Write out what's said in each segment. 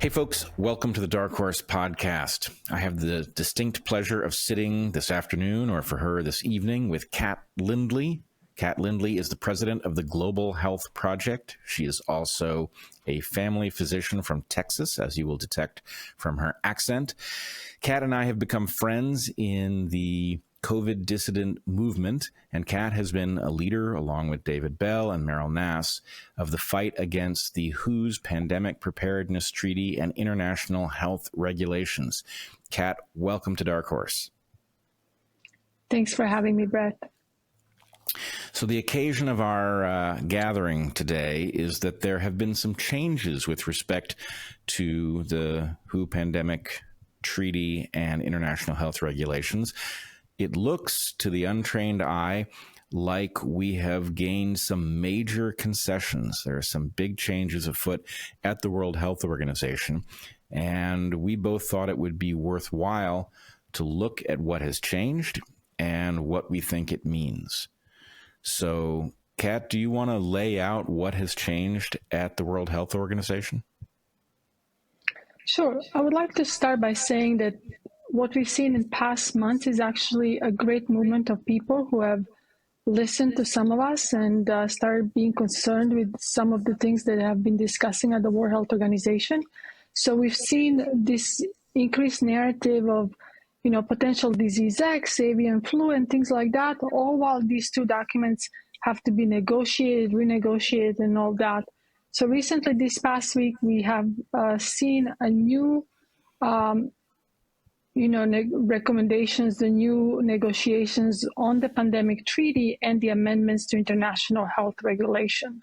Hey folks, welcome to the Dark Horse podcast. I have the distinct pleasure of sitting this afternoon, or for her this evening, with Kat Lindley. Kat Lindley is the president of the Global Health Project. She is also a family physician from Texas, as you will detect from her accent. Kat and I have become friends in the COVID dissident movement, and Kat has been a leader, along with David Bell and Meryl Nass, of the fight against the WHO's Pandemic Preparedness Treaty and international health regulations. Kat, welcome to Dark Horse. Thanks for having me, Bret. So the occasion of our gathering today is that there have been some changes with respect to the WHO Pandemic Treaty and international health regulations. It looks to the untrained eye like we have gained some major concessions. There are some big changes afoot at the World Health Organization, and we both thought it would be worthwhile to look at what has changed and what we think it means. So, Kat, do you want to lay out what has changed at the World Health Organization? Sure. I would like to start by saying that what we've seen in past months is actually a great movement of people who have listened to some of us and started being concerned with some of the things that have been discussing at the World Health Organization. So we've seen this increased narrative of, potential disease X, avian flu, and things like that, all while these two documents have to be negotiated, renegotiated, and all that. So recently, this past week, we have seen a new recommendations, the new negotiations on the pandemic treaty and the amendments to international health regulation.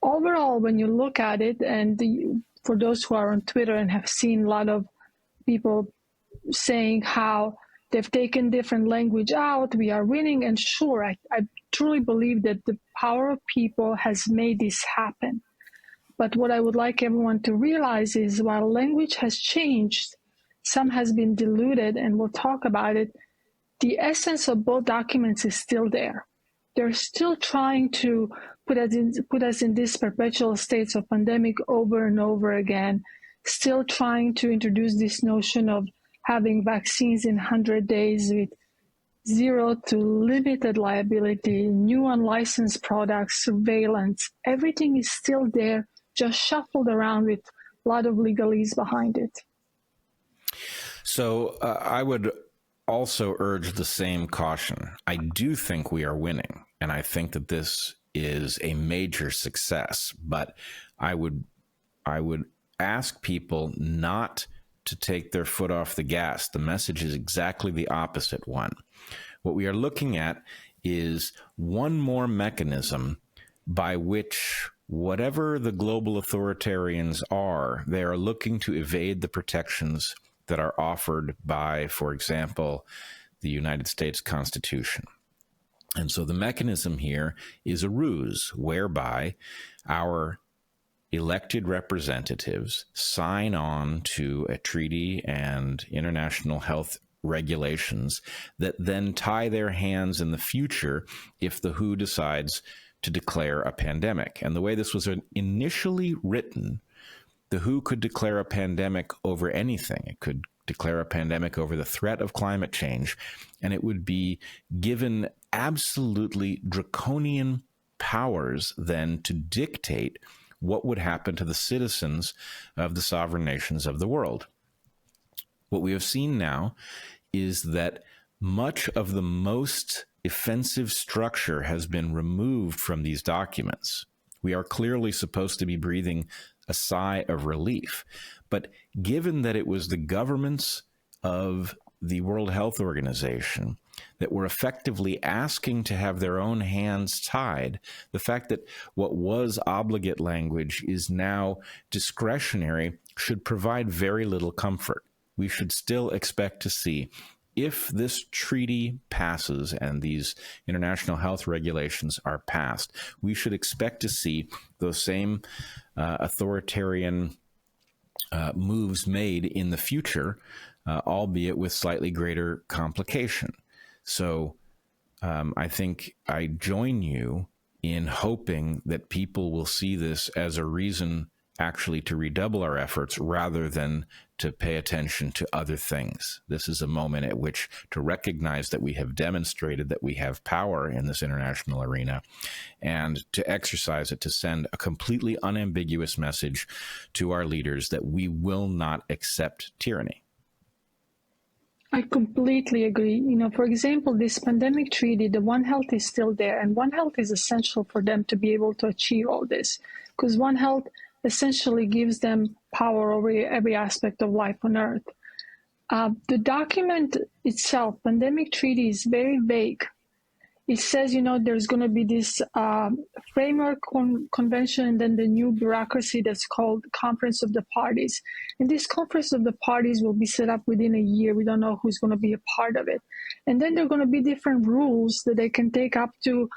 Overall, when you look at it, and for those who are on Twitter and have seen a lot of people saying how they've taken different language out, we are winning, and sure, I truly believe that the power of people has made this happen. But what I would like everyone to realize is while language has changed, some has been diluted, and we'll talk about it, the essence of both documents is still there. They're still trying to put us in this perpetual states of pandemic over and over again, still trying to introduce this notion of having vaccines in 100 days with zero to limited liability, new unlicensed products, surveillance. Everything is still there, just shuffled around with a lot of legalese behind it. So I would also urge the same caution. I do think we are winning, and I think that this is a major success, but I would ask people not to take their foot off the gas. The message is exactly the opposite one. What we are looking at is one more mechanism by which whatever the global authoritarians are, they are looking to evade the protections that are offered by, for example, the United States Constitution. And so the mechanism here is a ruse whereby our elected representatives sign on to a treaty and international health regulations that then tie their hands in the future if the WHO decides to declare a pandemic. And the way this was initially written, the WHO could declare a pandemic over anything. It could declare a pandemic over the threat of climate change, and it would be given absolutely draconian powers then to dictate what would happen to the citizens of the sovereign nations of the world. What we have seen now is that much of the most offensive structure has been removed from these documents. We are clearly supposed to be breathing a sigh of relief. But given that it was the governments of the World Health Organization that were effectively asking to have their own hands tied, the fact that what was obligate language is now discretionary should provide very little comfort. We should still expect to see, if this treaty passes and these international health regulations are passed, we should expect to see those same authoritarian moves made in the future, albeit with slightly greater complication. So I think I join you in hoping that people will see this as a reason actually to redouble our efforts rather than to pay attention to other things. This is a moment at which to recognize that we have demonstrated that we have power in this international arena and to exercise it, to send a completely unambiguous message to our leaders that we will not accept tyranny. I completely agree. You know, for example, this pandemic treaty, the One Health is still there, and One Health is essential for them to be able to achieve all this, because One Health essentially gives them power over every aspect of life on Earth. The document itself, pandemic treaty, is very vague. It says, you know, there's going to be this framework convention and then the new bureaucracy that's called Conference of the Parties. And this Conference of the Parties will be set up within a year. We don't know who's going to be a part of it. And then there are going to be different rules that they can take up to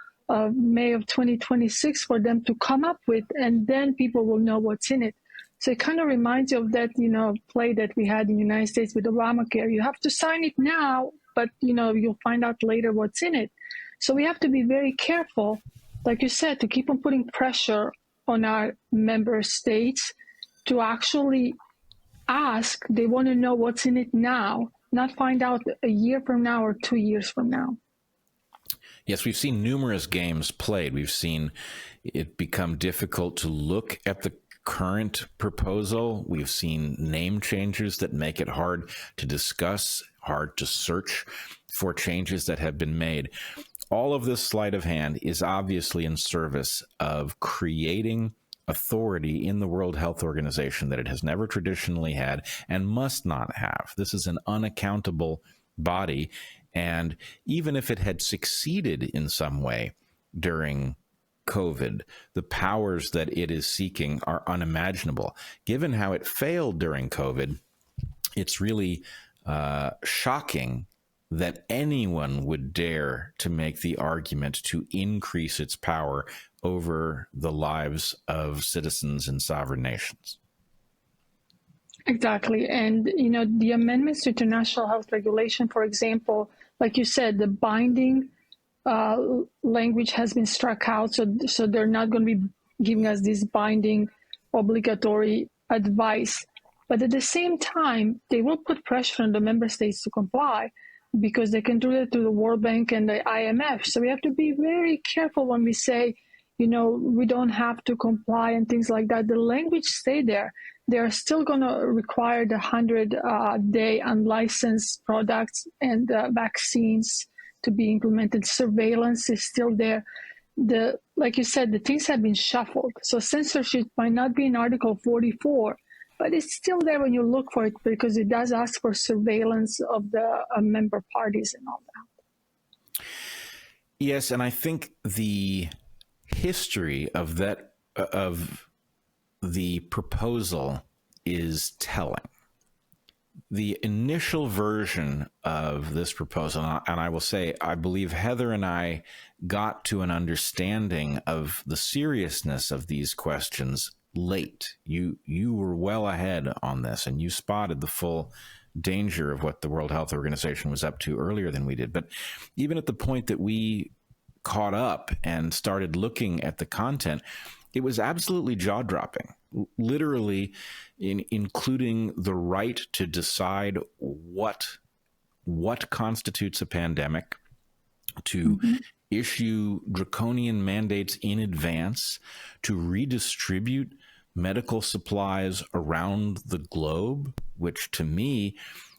May of 2026 for them to come up with, and then people will know what's in it. So it kind of reminds you of that, you know, play that we had in the United States with Obamacare. You have to sign it now, but, you know, you'll find out later what's in it. So we have to be very careful, like you said, to keep on putting pressure on our member states to actually ask. They want to know what's in it now, not find out a year from now or 2 years from now. Yes, we've seen numerous games played. We've seen it become difficult to look at the current proposal. We've seen name changes that make it hard to discuss, hard to search for changes that have been made. All of this sleight of hand is obviously in service of creating authority in the World Health Organization that it has never traditionally had and must not have. This is an unaccountable body. And even if it had succeeded in some way during COVID, the powers that it is seeking are unimaginable. Given how it failed during COVID, it's really shocking that anyone would dare to make the argument to increase its power over the lives of citizens in sovereign nations. Exactly. And, you know, the amendments to international health regulation, for example, like you said, the binding language has been struck out. So they're not going to be giving us this binding obligatory advice. But at the same time, they will put pressure on the member states to comply, because they can do that through the World Bank and the IMF. So we have to be very careful when we say, you know, we don't have to comply and things like that. The language stay there. They are still going to require the 100-day unlicensed products and vaccines to be implemented. Surveillance is still there. Like you said, the things have been shuffled. So censorship might not be in Article 44, but it's still there when you look for it, because it does ask for surveillance of the member parties and all that. Yes, and I think the history of that, of the proposal, is telling. The initial version of this proposal, and I will say, I believe Heather and I got to an understanding of the seriousness of these questions late. You were well ahead on this, and you spotted the full danger of what the World Health Organization was up to earlier than we did. But even at the point that we caught up and started looking at the content, it was absolutely jaw-dropping, literally including the right to decide what constitutes a pandemic, to issue draconian mandates in advance, to redistribute medical supplies around the globe, which to me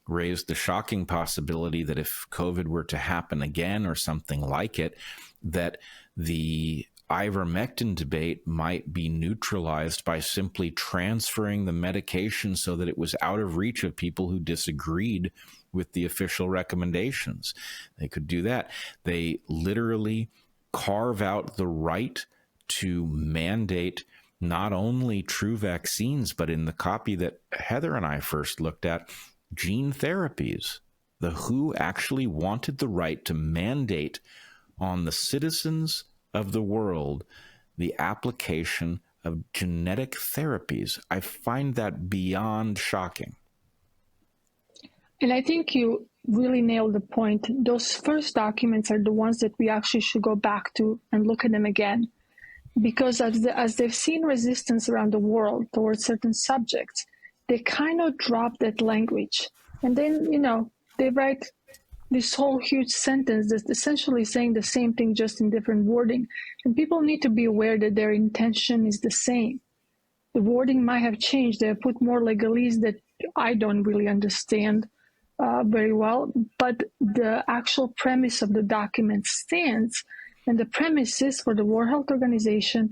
raised the shocking possibility that if COVID were to happen again or something like it, that the ivermectin debate might be neutralized by simply transferring the medication so that it was out of reach of people who disagreed with the official recommendations. They could do that. They literally carve out the right to mandate not only true vaccines, but in the copy that Heather and I first looked at, gene therapies. The WHO actually wanted the right to mandate on the citizens of the world the application of genetic therapies. I find that beyond shocking. And I think you really nailed the point. Those first documents are the ones that we actually should go back to and look at them again. because as they've seen resistance around the world towards certain subjects, they kind of drop that language. And then, they write this whole huge sentence that's essentially saying the same thing, just in different wording. And people need to be aware that their intention is the same. The wording might have changed. They have put more legalese that I don't really understand very well, but the actual premise of the document stands. And the premise is, for the World Health Organization,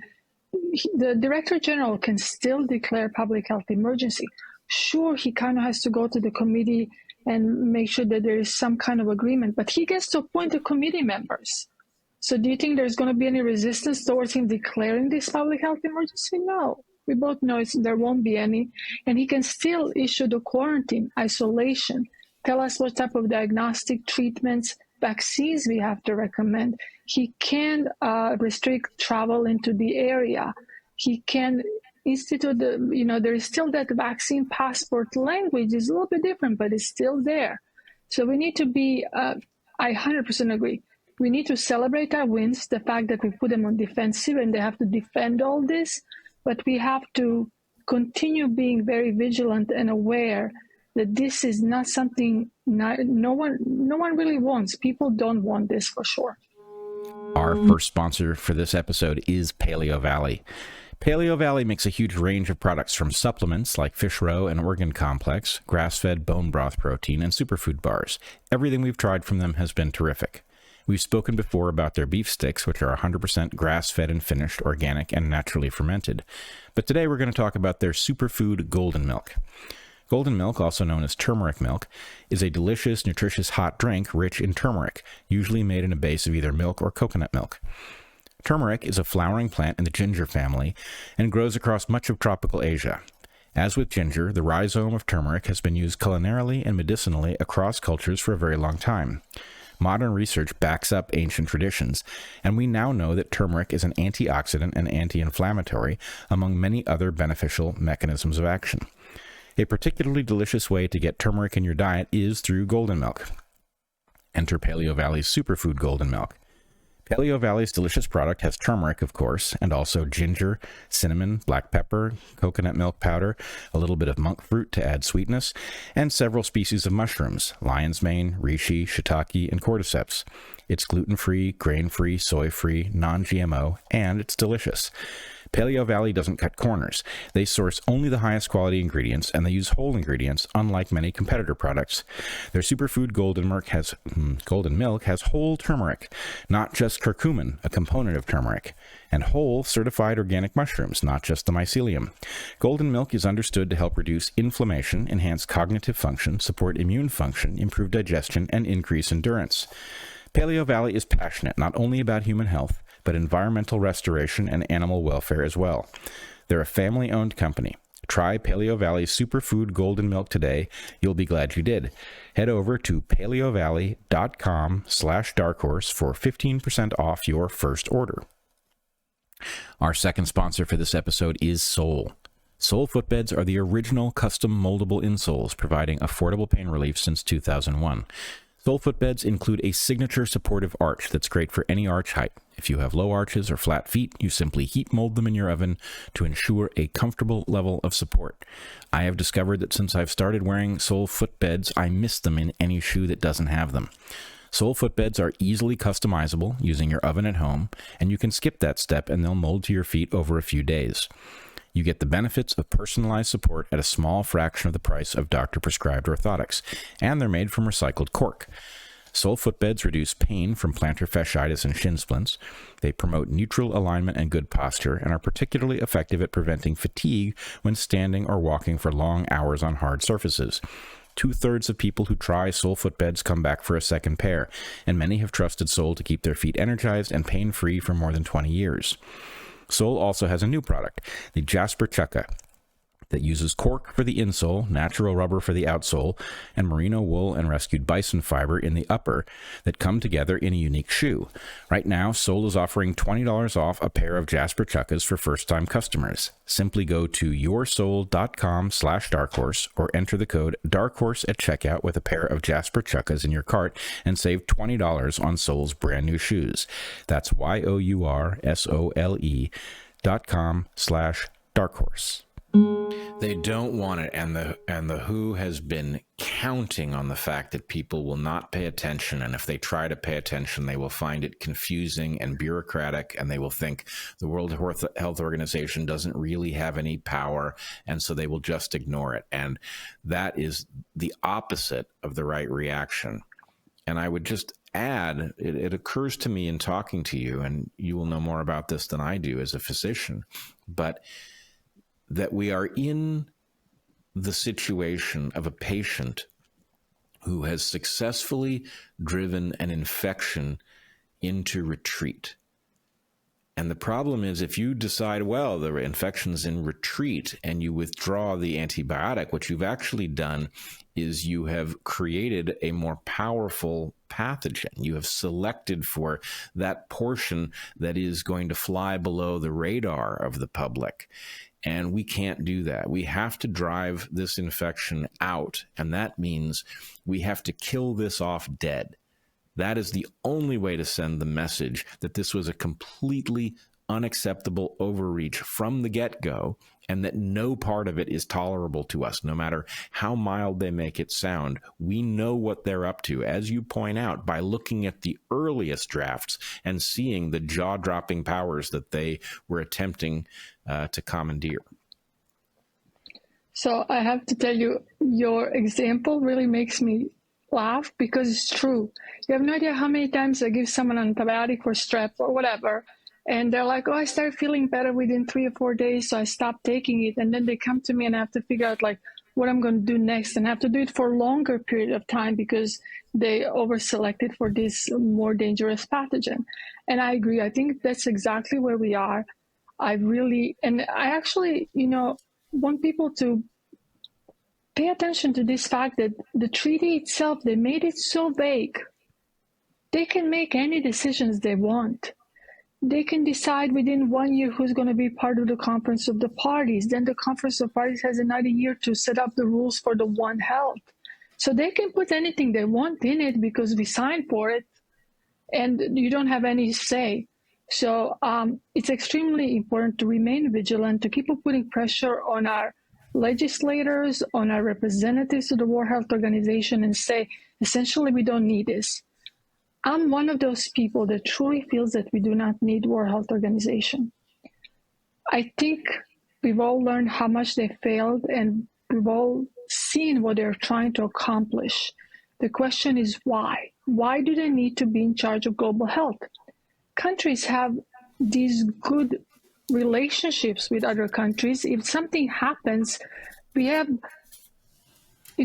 the Director General can still declare public health emergency. Sure, he kind of has to go to the committee and make sure that there is some kind of agreement, but he gets to appoint the committee members. So do you think there's going to be any resistance towards him declaring this public health emergency? No. We both know there won't be any. And he can still issue the quarantine, isolation, tell us what type of diagnostic treatments, vaccines we have to recommend. He can restrict travel into the area. He can institute there is still that vaccine passport language. Is a little bit different, but it's still there. So we need to be, I 100% agree. We need to celebrate our wins, the fact that we put them on defensive and they have to defend all this, but we have to continue being very vigilant and aware that this is not something no one really wants. People don't want this for sure. Our first sponsor for this episode is Paleo Valley. Paleo Valley makes a huge range of products, from supplements like fish roe and organ complex, grass-fed bone broth protein, and superfood bars. Everything we've tried from them has been terrific. We've spoken before about their beef sticks, which are 100% grass-fed and finished, organic, and naturally fermented. But today we're going to talk about their superfood golden milk. Golden milk, also known as turmeric milk, is a delicious, nutritious hot drink rich in turmeric, usually made in a base of either milk or coconut milk. Turmeric is a flowering plant in the ginger family and grows across much of tropical Asia. As with ginger, the rhizome of turmeric has been used culinarily and medicinally across cultures for a very long time. Modern research backs up ancient traditions, and we now know that turmeric is an antioxidant and anti-inflammatory, among many other beneficial mechanisms of action. A particularly delicious way to get turmeric in your diet is through golden milk. Enter Paleo Valley's superfood golden milk. Paleo Valley's delicious product has turmeric, of course, and also ginger, cinnamon, black pepper, coconut milk powder, a little bit of monk fruit to add sweetness, and several species of mushrooms, lion's mane, reishi, shiitake, and cordyceps. It's gluten-free, grain-free, soy-free, non-GMO, and it's delicious. Paleo Valley doesn't cut corners. They source only the highest quality ingredients, and they use whole ingredients, unlike many competitor products. Their superfood golden milk has whole turmeric, not just curcumin, a component of turmeric, and whole certified organic mushrooms, not just the mycelium. Golden milk is understood to help reduce inflammation, enhance cognitive function, support immune function, improve digestion, and increase endurance. Paleo Valley is passionate not only about human health, but environmental restoration and animal welfare as well. They're a family-owned company. Try Paleo Valley's superfood golden milk today. You'll be glad you did. Head over to paleovalley.com/darkhorse for 15% off your first order. Our second sponsor for this episode is Sole. Sole footbeds are the original custom moldable insoles, providing affordable pain relief since 2001. Sole footbeds include a signature supportive arch that's great for any arch height. If you have low arches or flat feet, you simply heat mold them in your oven to ensure a comfortable level of support. I have discovered that since I've started wearing Sole footbeds, I miss them in any shoe that doesn't have them. Sole footbeds are easily customizable using your oven at home, and you can skip that step and they'll mold to your feet over a few days. You get the benefits of personalized support at a small fraction of the price of doctor-prescribed orthotics, and they're made from recycled cork. Sole footbeds reduce pain from plantar fasciitis and shin splints. They promote neutral alignment and good posture, and are particularly effective at preventing fatigue when standing or walking for long hours on hard surfaces. 2/3 of people who try Sole footbeds come back for a second pair, and many have trusted Sole to keep their feet energized and pain-free for more than 20 years. Sole also has a new product, the Jasper Chukka. that uses cork for the insole, natural rubber for the outsole, and merino wool and rescued bison fiber in the upper that come together in a unique shoe. Right now, Sole is offering $20 off a pair of Jasper Chukkas for first-time customers. Simply go to yoursole.com/darkhorse or enter the code DARKHORSE at checkout with a pair of Jasper Chukkas in your cart and save $20 on Sole's brand new shoes. That's yoursole.com/darkhorse. They don't want it, and the WHO has been counting on the fact that people will not pay attention, and if they try to pay attention, they will find it confusing and bureaucratic, and they will think the World Health Organization doesn't really have any power, and so they will just ignore it. And that is the opposite of the right reaction. And I would just add, it occurs to me in talking to you, and you will know more about this than I do as a physician, but that we are in the situation of a patient who has successfully driven an infection into retreat. And the problem is, if you decide, well, the infection's in retreat, and you withdraw the antibiotic, what you've actually done is you have created a more powerful pathogen. You have selected for that portion that is going to fly below the radar of the public. And we can't do that. We have to drive this infection out, and that means we have to kill this off dead. That is the only way to send the message that this was a completely unacceptable overreach from the get-go, and that no part of it is tolerable to us, no matter how mild they make it sound. We know what they're up to, as you point out, by looking at the earliest drafts and seeing the jaw-dropping powers that they were attempting to commandeer. So I have to tell you, your example really makes me laugh because it's true. You have no idea how many times I give someone an antibiotic for strep or whatever, and they're like, oh, I started feeling better within 3 or 4 days, so I stopped taking it. And then they come to me and I have to figure out like what I'm going to do next, and I have to do it for a longer period of time because they over-selected for this more dangerous pathogen. And I agree. I think that's exactly where we are. I actually, want people to pay attention to this fact that the treaty itself, they made it so vague. They can make any decisions they want. They can decide within 1 year who's going to be part of the Conference of the Parties. Then the Conference of Parties has another year to set up the rules for the One Health. So they can put anything they want in it because we signed for it, and you don't have any say. So it's extremely important to remain vigilant, to keep putting pressure on our legislators, on our representatives to the World Health Organization, and say, essentially, we don't need this. I'm one of those people that truly feels that we do not need World Health Organization. I think we've all learned how much they failed, and we've all seen what they're trying to accomplish. The question is why? Why do they need to be in charge of global health? Countries have these good relationships with other countries. If something happens, we have,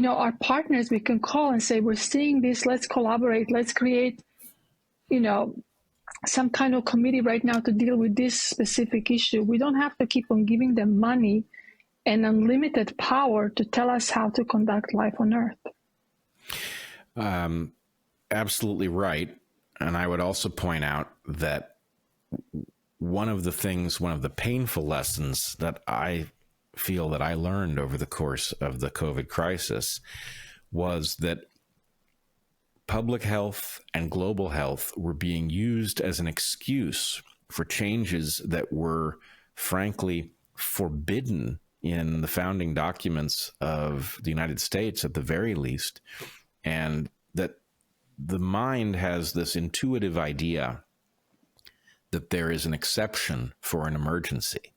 our partners we can call and say, we're seeing this, let's collaborate, let's create, some kind of committee right now to deal with this specific issue. We don't have to keep on giving them money and unlimited power to tell us how to conduct life on Earth. Absolutely right. And I would also point out that one of the painful lessons that I feel that I learned over the course of the COVID crisis was that public health and global health were being used as an excuse for changes that were, frankly, forbidden in the founding documents of the United States, at the very least, and that the mind has this intuitive idea that there is an exception for an emergency.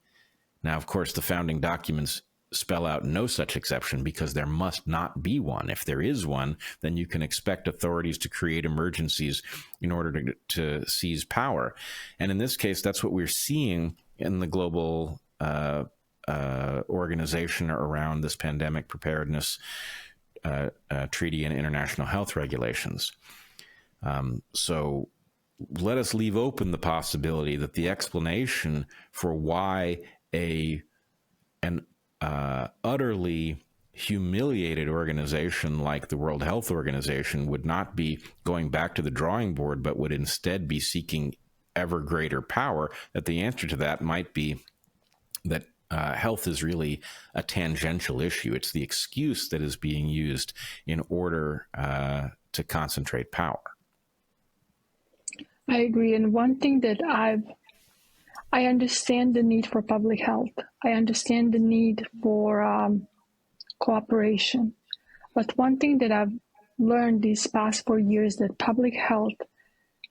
Now, of course, the founding documents spell out no such exception because there must not be one. If there is one, then you can expect authorities to create emergencies in order to seize power. And in this case, that's what we're seeing in the global organization around this pandemic preparedness treaty and international health regulations. So let us leave open the possibility that the explanation for why an utterly humiliated organization like the World Health Organization would not be going back to the drawing board, but would instead be seeking ever greater power, that the answer to that might be that health is really a tangential issue. It's the excuse that is being used in order to concentrate power. I agree. And one thing that I understand the need for public health. I understand the need for cooperation. But one thing that I've learned these past 4 years, that public health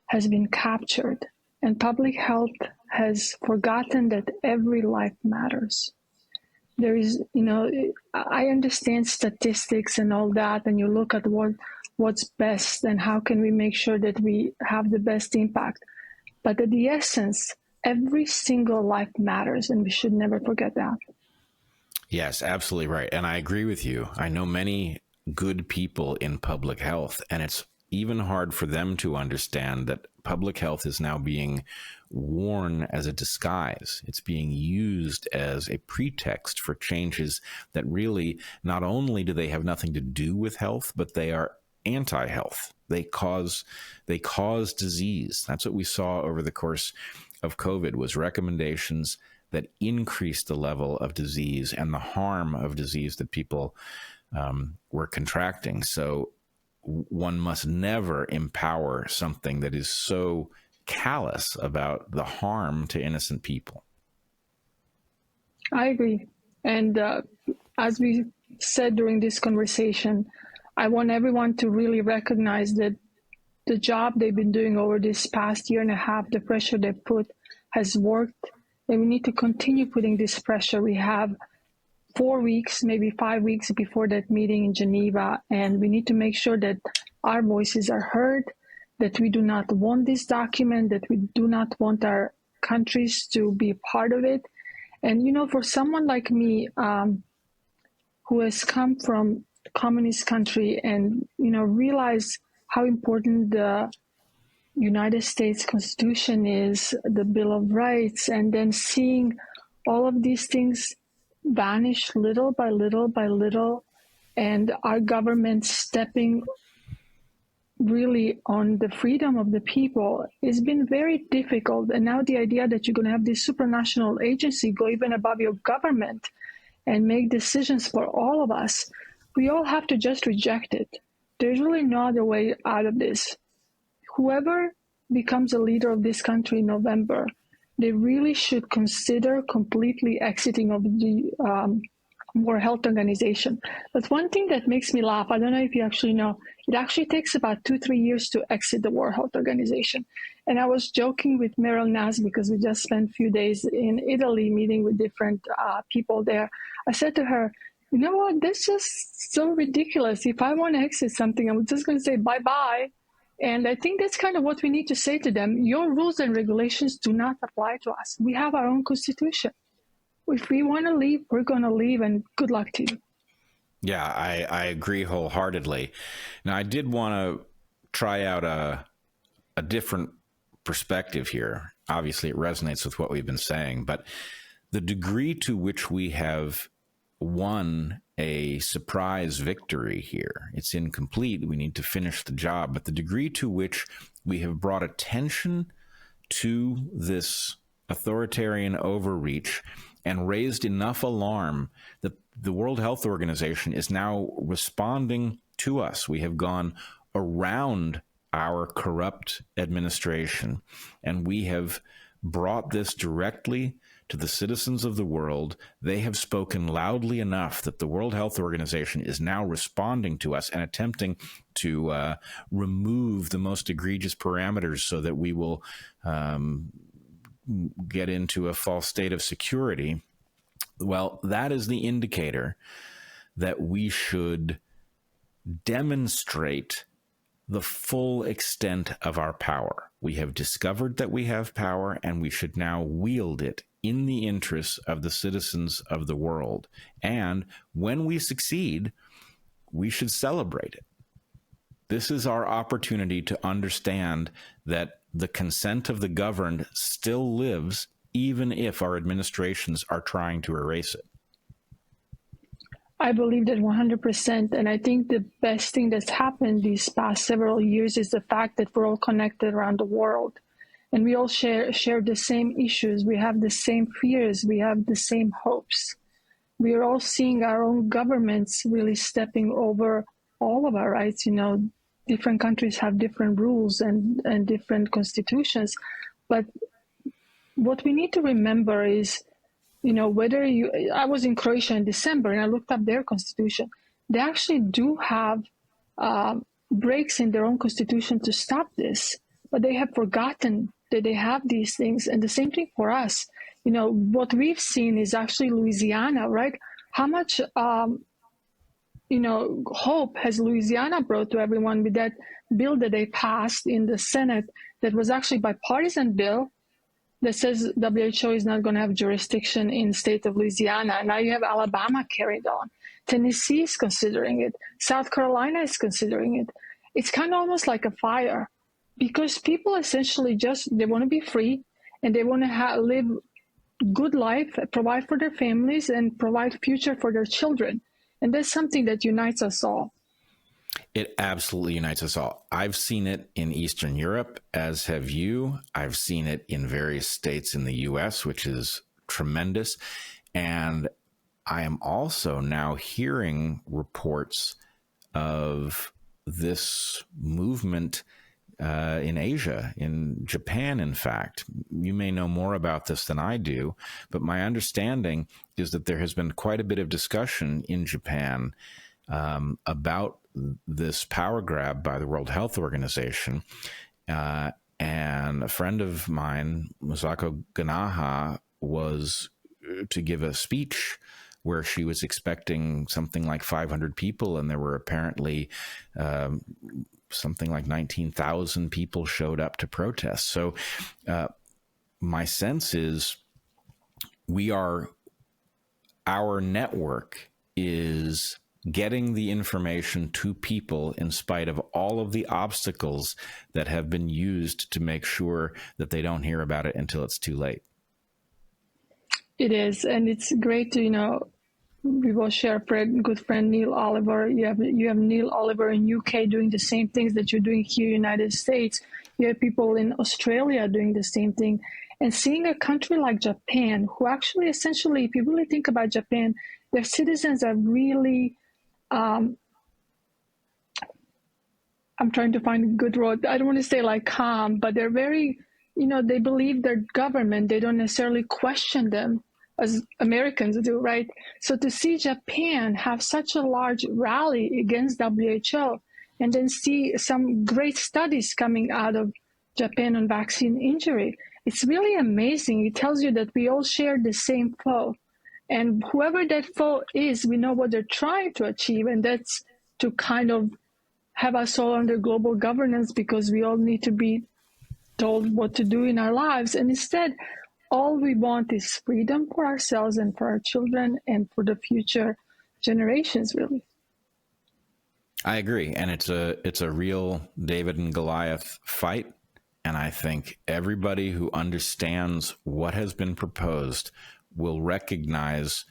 has been captured, and public health has forgotten that every life matters. There is, I understand statistics and all that, and you look at what's best and how can we make sure that we have the best impact. But at the essence, every single life matters, and we should never forget that. Yes, absolutely right. And I agree with you. I know many good people in public health, and it's even hard for them to understand that public health is now being worn as a disguise. It's being used as a pretext for changes that really not only do they have nothing to do with health, but they are anti-health. They cause disease. That's what we saw over the course of COVID, was recommendations that increased the level of disease and the harm of disease that people were contracting. So one must never empower something that is so callous about the harm to innocent people. I agree. And as we said during this conversation, I want everyone to really recognize that the job they've been doing over this past year and a half, the pressure they put, has worked. And we need to continue putting this pressure. We have 4 weeks, maybe 5 weeks before that meeting in Geneva, and we need to make sure that our voices are heard, that we do not want this document, that we do not want our countries to be a part of it. And, for someone like me, who has come from a communist country and, realize how important the United States Constitution is, the Bill of Rights, and then seeing all of these things vanish little by little by little, and our government stepping really on the freedom of the people, it's been very difficult. And now the idea that you're going to have this supranational agency go even above your government and make decisions for all of us, we all have to just reject it. There's really no other way out of this. Whoever becomes a leader of this country in November, they really should consider completely exiting of the World Health Organization. But one thing that makes me laugh, I don't know if you actually know, it actually takes about 2-3 years to exit the World Health Organization. And I was joking with Meryl Nas, because we just spent a few days in Italy meeting with different people there. I said to her, you know what, that's just so ridiculous. If I want to exit something, I'm just going to say bye-bye. And I think that's kind of what we need to say to them. Your rules and regulations do not apply to us. We have our own constitution. If we want to leave, we're going to leave, and good luck to you. Yeah, I agree wholeheartedly. Now, I did want to try out a different perspective here. Obviously, it resonates with what we've been saying, but the degree to which we have won a surprise victory here, it's incomplete. We need to finish the job, but the degree to which we have brought attention to this authoritarian overreach and raised enough alarm that the World Health Organization is now responding to us. We have gone around our corrupt administration, and we have brought this directly to the citizens of the world. They have spoken loudly enough that the World Health Organization is now responding to us and attempting to remove the most egregious parameters so that we will get into a false state of security. Well, that is the indicator that we should demonstrate the full extent of our power. We have discovered that we have power, and we should now wield it in the interests of the citizens of the world. And when we succeed, we should celebrate it. This is our opportunity to understand that the consent of the governed still lives, even if our administrations are trying to erase it. I believe that 100%. And I think the best thing that's happened these past several years is the fact that we're all connected around the world. And we all share the same issues. We have the same fears. We have the same hopes. We are all seeing our own governments really stepping over all of our rights. You know, different countries have different rules and different constitutions. But what we need to remember is, you know, I was in Croatia in December and I looked up their constitution. They actually do have breaks in their own constitution to stop this, but they have forgotten that they have these things. And the same thing for us. You know, what we've seen is actually Louisiana, right? How much, you know, hope has Louisiana brought to everyone with that bill that they passed in the Senate that was actually bipartisan bill that says WHO is not going to have jurisdiction in the state of Louisiana. And now you have Alabama carried on. Tennessee is considering it. South Carolina is considering it. It's kind of almost like a fire because people essentially they want to be free and they want to live good life, provide for their families and provide future for their children. And that's something that unites us all. It absolutely unites us all. I've seen it in Eastern Europe, as have you. I've seen it in various states in the U.S., which is tremendous. And I am also now hearing reports of this movement in Asia, in Japan, in fact. You may know more about this than I do, but my understanding is that there has been quite a bit of discussion in Japan about this power grab by the World Health Organization. And a friend of mine, Masako Ganaha, was to give a speech where she was expecting something like 500 people, and there were apparently something like 19,000 people showed up to protest. So my sense is our network is getting the information to people in spite of all of the obstacles that have been used to make sure that they don't hear about it until it's too late. It is, and it's great to, you know, we will share a good friend, Neil Oliver. You have Neil Oliver in UK doing the same things that you're doing here in the United States. You have people in Australia doing the same thing. And seeing a country like Japan, who actually essentially, if you really think about Japan, their citizens are really, I'm trying to find a good word. I don't want to say like calm, but they're very, you know, they believe their government. They don't necessarily question them as Americans do, right? So to see Japan have such a large rally against WHO and then see some great studies coming out of Japan on vaccine injury, it's really amazing. It tells you that we all share the same foe. And whoever that foe is, we know what they're trying to achieve, and that's to kind of have us all under global governance because we all need to be told what to do in our lives. And instead, all we want is freedom for ourselves and for our children and for the future generations, really. I agree. And it's a real David and Goliath fight. And I think everybody who understands what has been proposed will recognize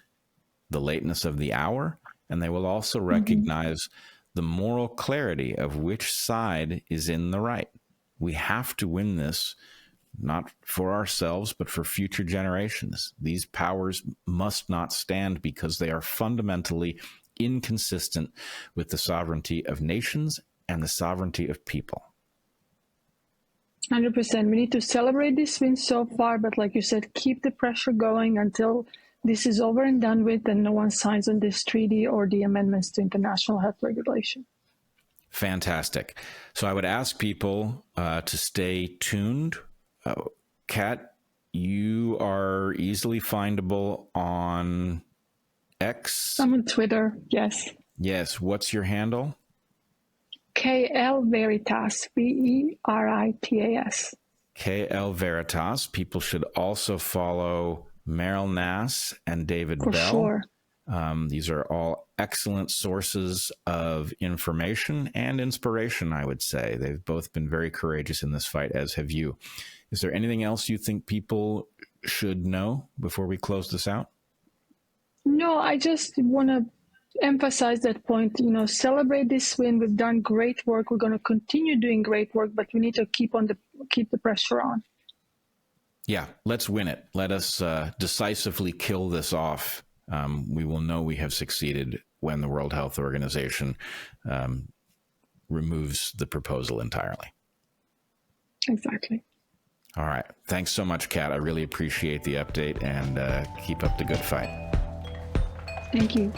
the lateness of the hour, and they will also recognize the moral clarity of which side is in the right. We have to win this, not for ourselves, but for future generations. These powers must not stand because they are fundamentally inconsistent with the sovereignty of nations and the sovereignty of people. 100%. We need to celebrate this win so far, but like you said, keep the pressure going until this is over and done with and no one signs on this treaty or the amendments to international health regulation. Fantastic. So I would ask people to stay tuned. Kat, you are easily findable on X? I'm on Twitter, yes. Yes. What's your handle? KL Veritas, Veritas. KL Veritas. People should also follow Meryl Nass and David For Bell. sure. These are all excellent sources of information and inspiration, I would say. They've both been very courageous in this fight, as have you. Is there anything else you think people should know before we close this out? No, I just want to emphasize that point, celebrate this win. We've done great work. We're going to continue doing great work, but we need to keep the pressure on. Yeah, let's win it. Let us decisively kill this off. We will know we have succeeded when the World Health Organization removes the proposal entirely. Exactly. All right. Thanks so much, Kat. I really appreciate the update, and keep up the good fight. Thank you.